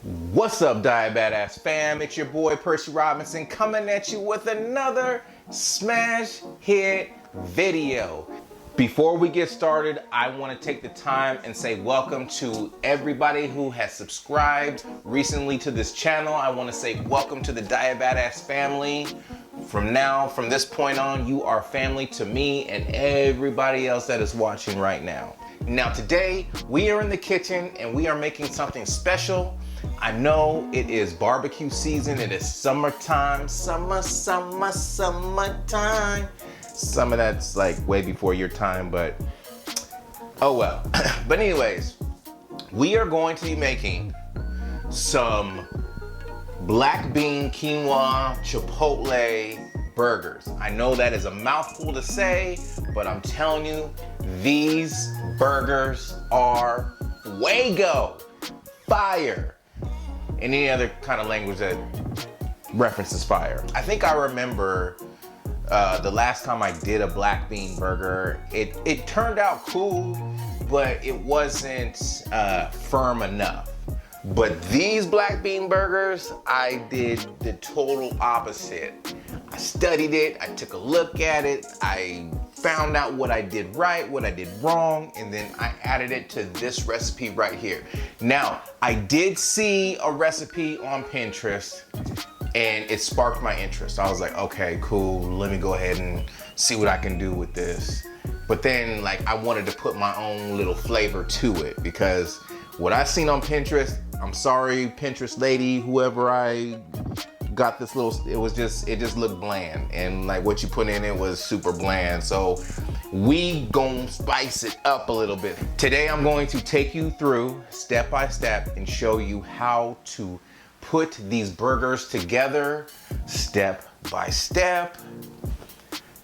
What's up, Diabadass fam? It's your boy Percy Robinson coming at you with another smash hit video. Before we get started, I want to take the time and say welcome to everybody who has subscribed recently to this channel. I want to say welcome to the Diabadass family. From this point on, you are family to me and everybody else that is watching right now. Now today, we are in the kitchen and we are making something special. I know it is barbecue season, it is summertime, summertime. Some of that's like way before your time, but oh well. But anyways, we are going to be making some black bean quinoa chipotle burgers. I know that is a mouthful to say, but I'm telling you, these burgers are fuego, fire. And any other kind of language that references fire. I think I remember the last time I did a black bean burger, it turned out cool, but it wasn't firm enough. But these black bean burgers, I did the total opposite. I studied it, I took a look at it, I found out what I did right, what I did wrong, and then I added it to this recipe right here. Now, I did see a recipe on Pinterest and it sparked my interest. I was like, okay, cool, let me go ahead and see what I can do with this. But then like I wanted to put my own little flavor to it because what I seen on Pinterest, I'm sorry, Pinterest lady, whoever I got this little, it just looked bland. And like what you put in it was super bland. So we gon' spice it up a little bit. Today I'm going to take you through step by step and show you how to put these burgers together step by step,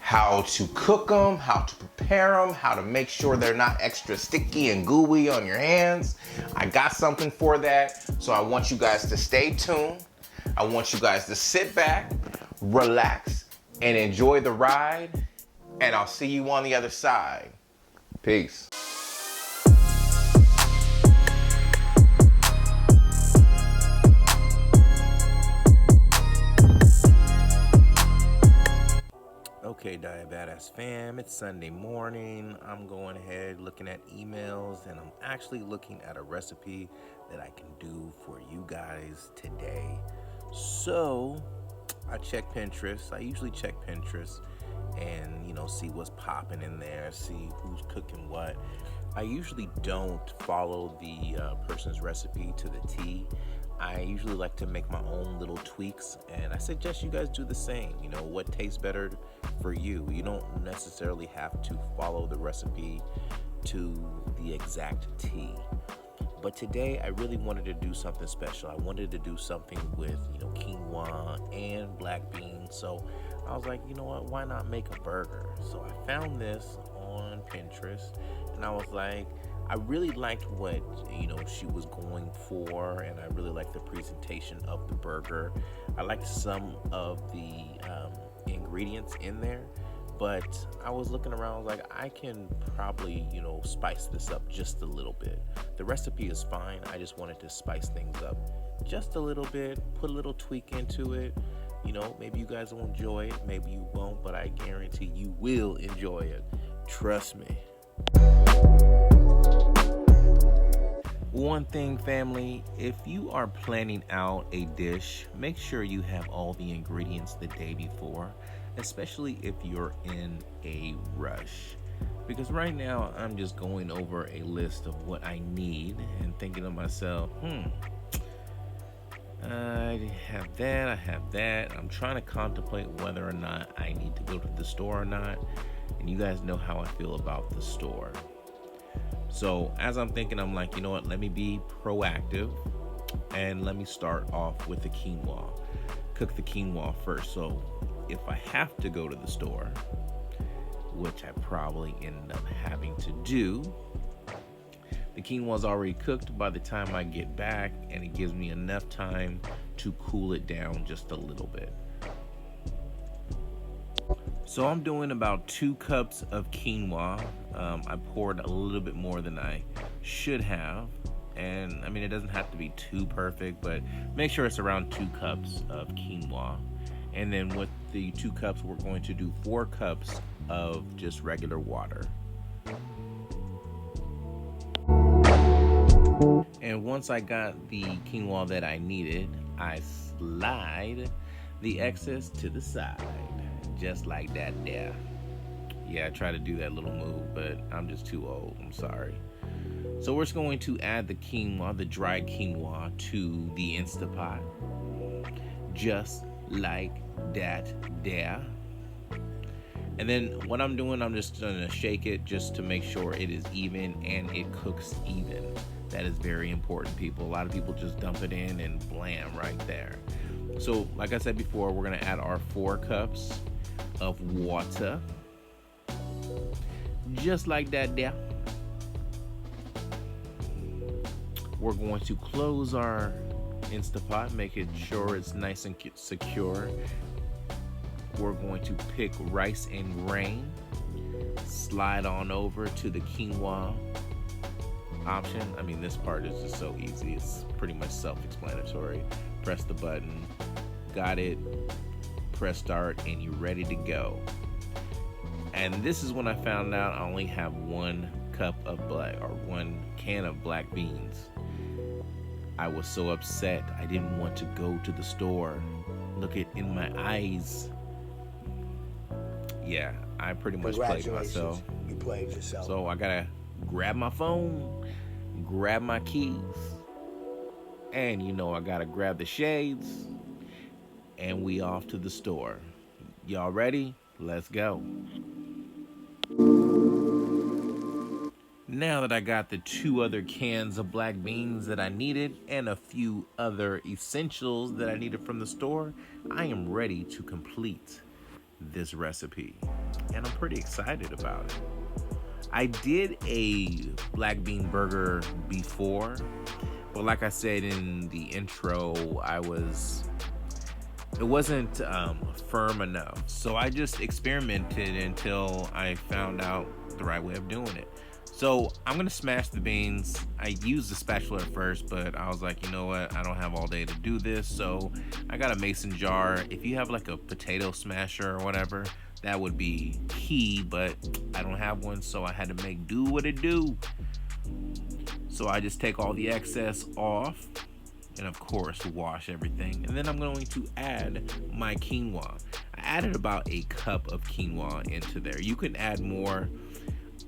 how to cook them, how to prepare them, how to make sure they're not extra sticky and gooey on your hands. I got something for that, so I want you guys to stay tuned. I want you guys to sit back, relax, and enjoy the ride, and I'll see you on the other side. Peace. Okay, Diabadass fam, it's Sunday morning. I'm going ahead looking at emails and I'm actually looking at a recipe that I can do for you guys today. So I check Pinterest. I usually check Pinterest and see what's popping in there, see who's cooking what. I usually don't follow the person's recipe to the T. I usually like to make my own little tweaks, and I suggest you guys do the same. What tastes better for you. You don't necessarily have to follow the recipe to the exact T. But today I really wanted to do something special. I wanted to do something with quinoa and black beans. So I was like, you know what, why not make a burger? So I found this on Pinterest and I was like, I really liked what she was going for, and I really liked the presentation of the burger. I liked some of the ingredients in there, but I was looking around, I was like, I can probably spice this up just a little bit. The recipe is fine, I just wanted to spice things up just a little bit, put a little tweak into it. Maybe you guys will enjoy it, maybe you won't, but I guarantee you will enjoy it. Trust me. One thing, family, if you are planning out a dish, make sure you have all the ingredients the day before, especially if you're in a rush. Because right now, I'm just going over a list of what I need and thinking to myself, I have that. I'm trying to contemplate whether or not I need to go to the store or not. And you guys know how I feel about the store. So as I'm thinking, I'm like, you know what, let me be proactive and let me start off with the quinoa. Cook the quinoa first. So if I have to go to the store, which I probably end up having to do, the quinoa is already cooked by the time I get back, and it gives me enough time to cool it down just a little bit. So I'm doing about 2 cups of quinoa. I poured a little bit more than I should have. And I mean, it doesn't have to be too perfect, but make sure it's around 2 cups of quinoa. And then with the 2 cups, we're going to do 4 cups of just regular water. And once I got the quinoa that I needed, I slide the excess to the side, just like that there. Yeah, I try to do that little move, but I'm just too old. I'm sorry. So we're just going to add the quinoa, the dried quinoa, to the Instapot, just like that there. And then what I'm doing, I'm just gonna shake it just to make sure it is even and it cooks even. That is very important, people. A lot of people just dump it in and blam right there. So like I said before, we're gonna add our 4 cups of water, just like that there. We're going to close our Instapot, making sure it's nice and secure. We're going to pick rice and grain, slide on over to the quinoa option. I mean, this part is just so easy. It's pretty much self-explanatory. Press the button, got it, press start, and you're ready to go. And this is when I found out I only have 1 cup of 1 can of black beans. I was so upset. I didn't want to go to the store. Look it in my eyes. Yeah, I pretty much played myself. You played yourself. So I gotta grab my phone, grab my keys, and I gotta grab the shades, and we off to the store. Y'all ready? Let's go. Now that I got the 2 other cans of black beans that I needed and a few other essentials that I needed from the store, I am ready to complete this recipe. And I'm pretty excited about it. I did a black bean burger before, but like I said in the intro, it wasn't firm enough. So I just experimented until I found out the right way of doing it. So I'm gonna smash the beans. I used the spatula at first, but I was like, you know what? I don't have all day to do this. So I got a mason jar. If you have like a potato smasher or whatever, that would be key, but I don't have one, so I had to make do what it do. So I just take all the excess off and of course wash everything. And then I'm going to add my quinoa. I added about a cup of quinoa into there. You can add more.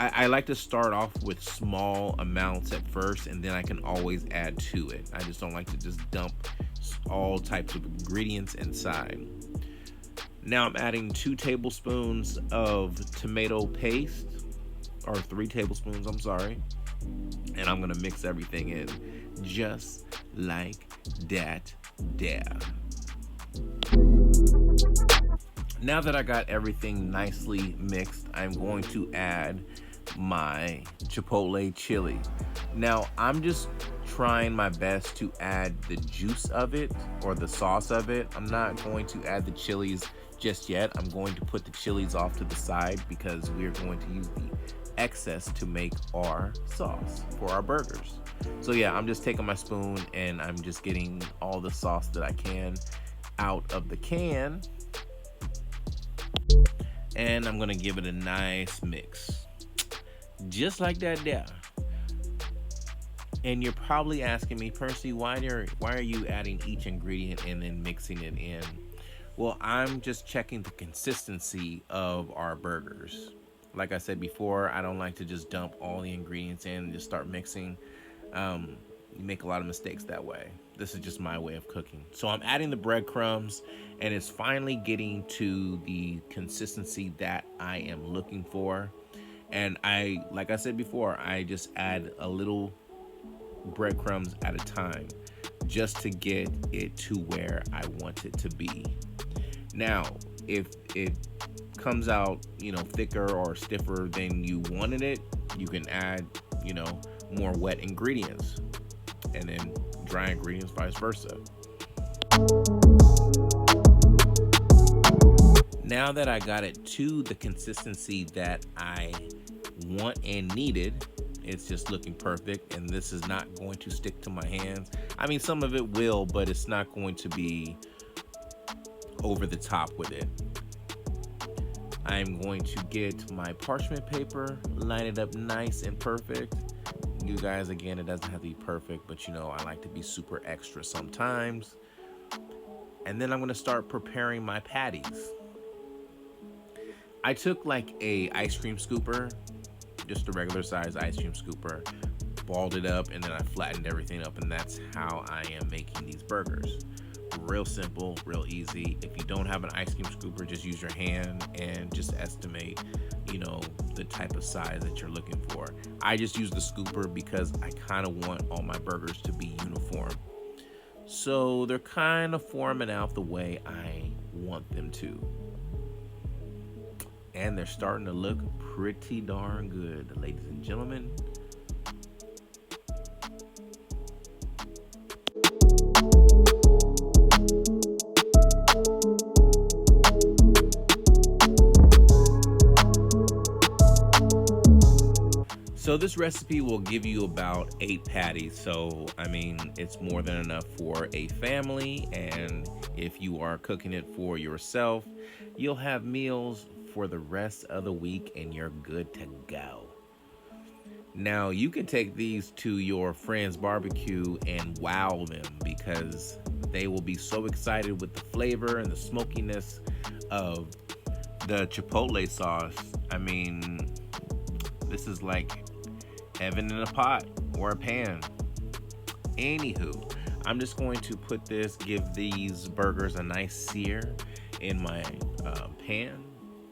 I like to start off with small amounts at first, and then I can always add to it. I just don't like to just dump all types of ingredients inside. Now I'm adding 2 tablespoons of tomato paste, or 3 tablespoons, I'm sorry. And I'm gonna mix everything in just like that there. Now that I got everything nicely mixed, I'm going to add my chipotle chili. Now I'm just trying my best to add the juice of it or the sauce of it. I'm not going to add the chilies just yet. I'm going to put the chilies off to the side because we're going to use the excess to make our sauce for our burgers. So yeah, I'm just taking my spoon and I'm just getting all the sauce that I can out of the can. And I'm gonna give it a nice mix. Just like that there. And you're probably asking me, Percy, why are you adding each ingredient and then mixing it in? Well, I'm just checking the consistency of our burgers. Like I said before, I don't like to just dump all the ingredients in and just start mixing. You make a lot of mistakes that way. This is just my way of cooking. So I'm adding the breadcrumbs and it's finally getting to the consistency that I am looking for. And like I said before, I just add a little breadcrumbs at a time just to get it to where I want it to be. Now, if it comes out, thicker or stiffer than you wanted it, you can add, more wet ingredients and then dry ingredients, vice versa. Now that I got it to the consistency that I want and needed, it's just looking perfect, and this is not going to stick to my hands. I mean, some of it will, but it's not going to be over the top with it. I'm going to get my parchment paper, line it up nice and perfect. You guys, again, it doesn't have to be perfect, but you know, I like to be super extra sometimes. And then I'm gonna start preparing my patties. I took like a ice cream scooper, just a regular size ice cream scooper, balled it up, and then I flattened everything up, and that's how I am making these burgers. Real simple, real easy. If you don't have an ice cream scooper, just use your hand and just estimate, you know, the type of size that you're looking for. I just use the scooper because I kind of want all my burgers to be uniform. So they're kind of forming out the way I want them to. And they're starting to look pretty darn good, ladies and gentlemen. So this recipe will give you about 8 patties. So, I mean, it's more than enough for a family. And if you are cooking it for yourself, you'll have meals for the rest of the week and you're good to go. Now, you can take these to your friend's barbecue and wow them because they will be so excited with the flavor and the smokiness of the chipotle sauce. I mean, this is like heaven in a pot or a pan. Anywho, I'm just going to put this, give these burgers a nice sear in my pan.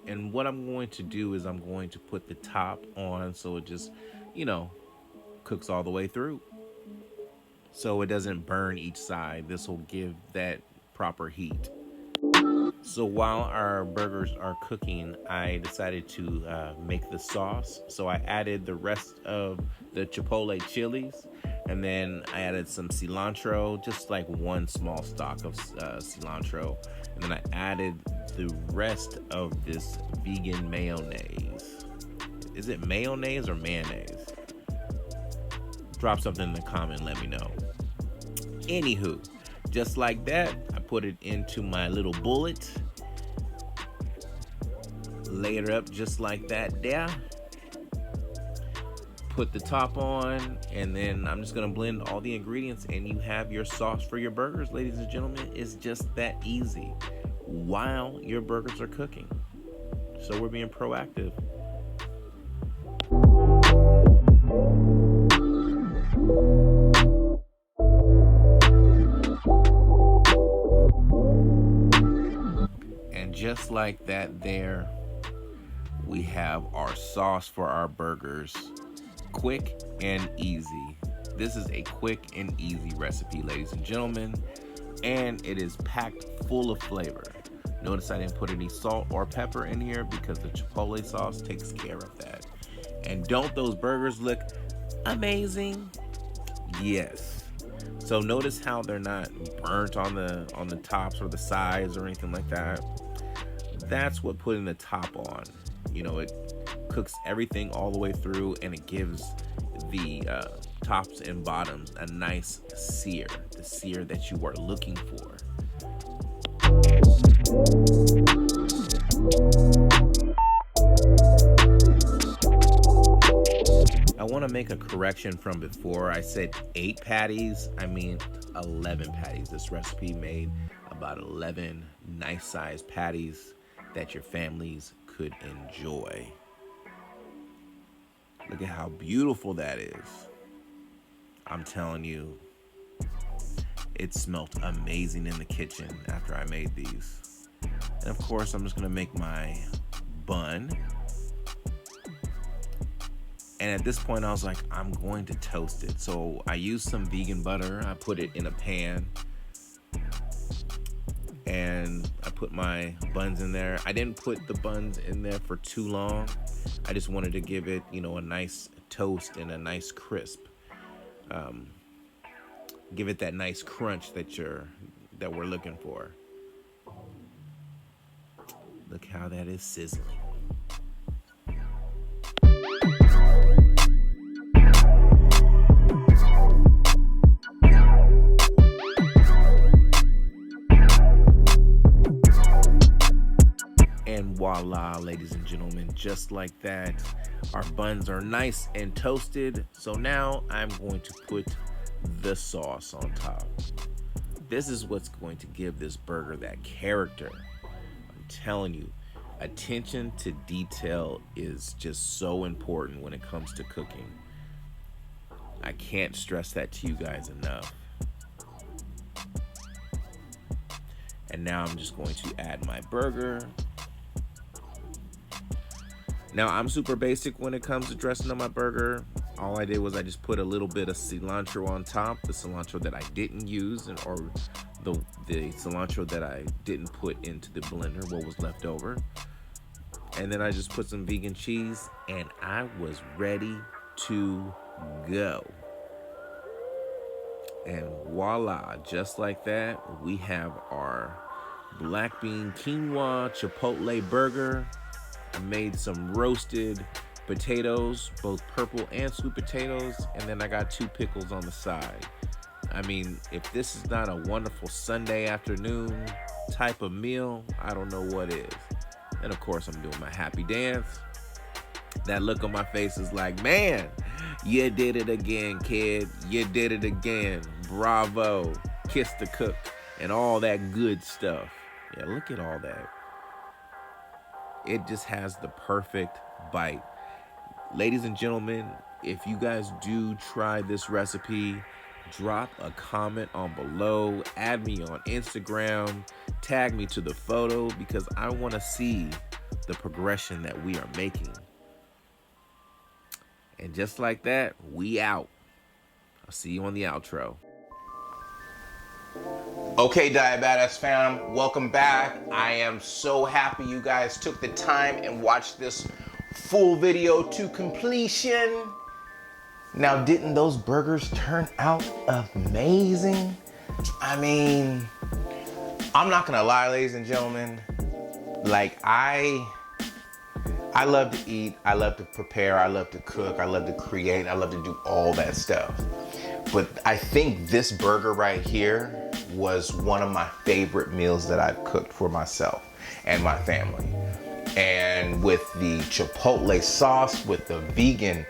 And what I'm going to do is I'm going to put the top on so it just, you know, cooks all the way through. So it doesn't burn each side. This will give that proper heat. So while our burgers are cooking, I decided to make the sauce. So I added the rest of the chipotle chilies, and then I added some cilantro, just like one small stalk of cilantro. And then I added the rest of this vegan mayonnaise. Is it mayonnaise or mayonnaise? Drop something in the comment, let me know. Anywho, just like that, I put it into my little bullet. Lay it up just like that there. Put the top on, and then I'm just gonna blend all the ingredients and you have your sauce for your burgers, ladies and gentlemen. It's just that easy while your burgers are cooking. So we're being proactive. And just like that there, we have our sauce for our burgers. Quick and easy. This is a quick and easy recipe, ladies and gentlemen, and it is packed full of flavor. Notice I didn't put any salt or pepper in here because the chipotle sauce takes care of that. And don't those burgers look amazing? Yes. So notice how they're not burnt on the tops or the sides or anything like that. That's what putting the top on. You know, it cooks everything all the way through, and it gives the tops and bottoms a nice sear, the sear that you are looking for. I want to make a correction from before. I said 8 patties, I mean 11 patties. This recipe made about 11 nice sized patties that your families could enjoy. Look at how beautiful that is. I'm telling you, it smelled amazing in the kitchen after I made these. And of course, I'm just gonna make my bun. And at this point, I was like, I'm going to toast it. So I used some vegan butter. I put it in a pan. And I put my buns in there. I didn't put the buns in there for too long. I just wanted to give it, you know, a nice toast and a nice crisp. Give it that nice crunch that we're looking for. Look how that is sizzling. voila, ladies and gentlemen, just like that. Our buns are nice and toasted. So now I'm going to put the sauce on top. This is what's going to give this burger that character. I'm telling you, attention to detail is just so important when it comes to cooking. I can't stress that to you guys enough. And now I'm just going to add my burger. Now I'm super basic when it comes to dressing on my burger. All I did was I just put a little bit of cilantro on top, the cilantro that I didn't use, or the cilantro that I didn't put into the blender, what was left over. And then I just put some vegan cheese, and I was ready to go. And voila, just like that, we have our black bean quinoa chipotle burger. I made some roasted potatoes, both purple and sweet potatoes, and then I got 2 pickles on the side. I mean, if this is not a wonderful Sunday afternoon type of meal, I don't know what is. And of course, I'm doing my happy dance. That look on my face is like, man, you did it again, kid. You did it again. Bravo. Kiss the cook and all that good stuff. Yeah, look at all that. It just has the perfect bite. Ladies and gentlemen, if you guys do try this recipe, drop a comment on below, add me on Instagram, tag me to the photo, because I want to see the progression that we are making. And just like that, we out. I'll see you on the outro. Okay, Diabadass fam, welcome back. I am so happy you guys took the time and watched this full video to completion. Now, didn't those burgers turn out amazing? I mean, I'm not gonna lie, ladies and gentlemen. Like, I love to eat, I love to prepare, I love to cook, I love to create, I love to do all that stuff. But I think this burger right here was one of my favorite meals that I've cooked for myself and my family. And with the chipotle sauce, with the vegan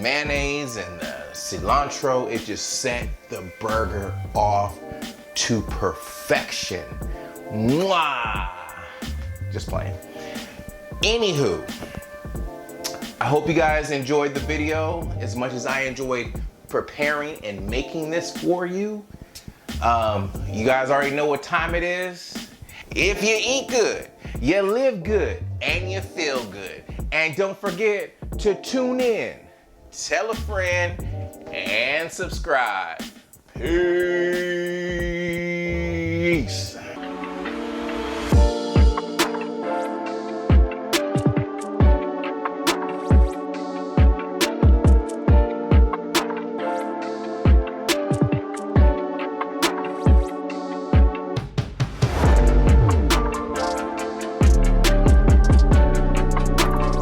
mayonnaise and the cilantro, it just set the burger off to perfection. Mwah! Just playing. Anywho, I hope you guys enjoyed the video as much as I enjoyed preparing and making this for you. You guys already know what time it is. If you eat good, you live good, and you feel good. And don't forget to tune in, tell a friend, and subscribe. Peace.